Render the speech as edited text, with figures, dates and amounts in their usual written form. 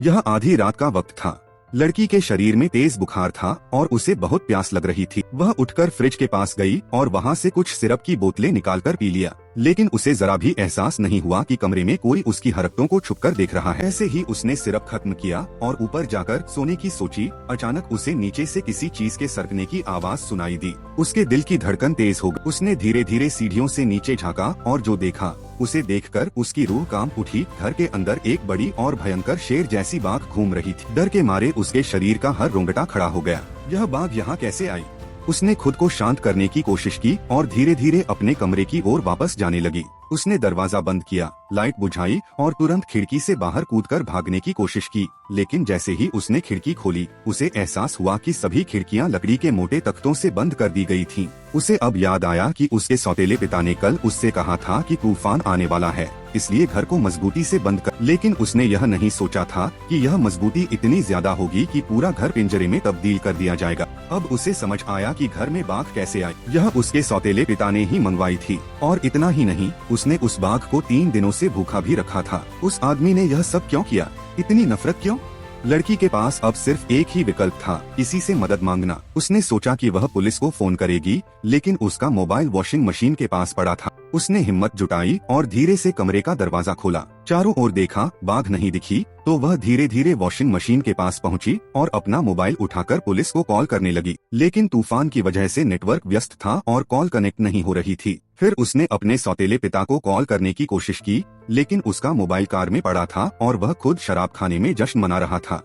यह आधी रात का वक्त था। लड़की के शरीर में तेज बुखार था और उसे बहुत प्यास लग रही थी। वह उठकर फ्रिज के पास गई और वहां से कुछ सिरप की बोतलें निकालकर पी लिया, लेकिन उसे जरा भी एहसास नहीं हुआ कि कमरे में कोई उसकी हरकतों को छुपकर देख रहा है। ऐसे ही उसने सिरप खत्म किया और ऊपर जाकर सोने की सोची। अचानक उसे नीचे से किसी चीज के सरकने की आवाज सुनाई दी। उसके दिल की धड़कन तेज हो गई। उसने धीरे धीरे सीढ़ियों से नीचे झाँका और जो देखा उसे देखकर उसकी रूह कांप उठी। घर के अंदर एक बड़ी और भयंकर शेर जैसी बाघ घूम रही थी। डर के मारे उसके शरीर का हर रोंगटा खड़ा हो गया। यह बाघ यहाँ कैसे आई? उसने खुद को शांत करने की कोशिश की और धीरे धीरे अपने कमरे की ओर वापस जाने लगी। उसने दरवाजा बंद किया, लाइट बुझाई और तुरंत खिड़की से बाहर कूदकर भागने की कोशिश की। लेकिन जैसे ही उसने खिड़की खोली, उसे एहसास हुआ कि सभी खिड़कियां लकड़ी के मोटे तख्तों से बंद कर दी गई थीं। उसे अब याद आया कि उसके सौतेले पिता ने कल उससे कहा था कि तूफान आने वाला है, इसलिए घर को मजबूती से बंद कर। लेकिन उसने यह नहीं सोचा था कि यह मजबूती इतनी ज्यादा होगी कि पूरा घर पिंजरे में तब्दील कर दिया जाएगा। अब उसे समझ आया कि घर में बाघ कैसे आई। यह उसके सौतेले पिता ने ही मंगवाई थी। और इतना ही नहीं, उसने उस बाघ को 3 दिनों से भूखा भी रखा था। उस आदमी ने यह सब क्यों किया? इतनी नफरत क्यों? लड़की के पास अब सिर्फ एक ही विकल्प था, किसी से मदद मांगना। उसने सोचा कि वह पुलिस को फोन करेगी, लेकिन उसका मोबाइल वॉशिंग मशीन के पास पड़ा था। उसने हिम्मत जुटाई और धीरे से कमरे का दरवाजा खोला। चारों ओर देखा, बाघ नहीं दिखी, तो वह धीरे धीरे वॉशिंग मशीन के पास पहुंची और अपना मोबाइल उठाकर पुलिस को कॉल करने लगी। लेकिन तूफान की वजह से नेटवर्क व्यस्त था और कॉल कनेक्ट नहीं हो रही थी। फिर उसने अपने सौतेले पिता को कॉल करने की कोशिश की, लेकिन उसका मोबाइल कार में पड़ा था और वह खुद शराब खाने में जश्न मना रहा था।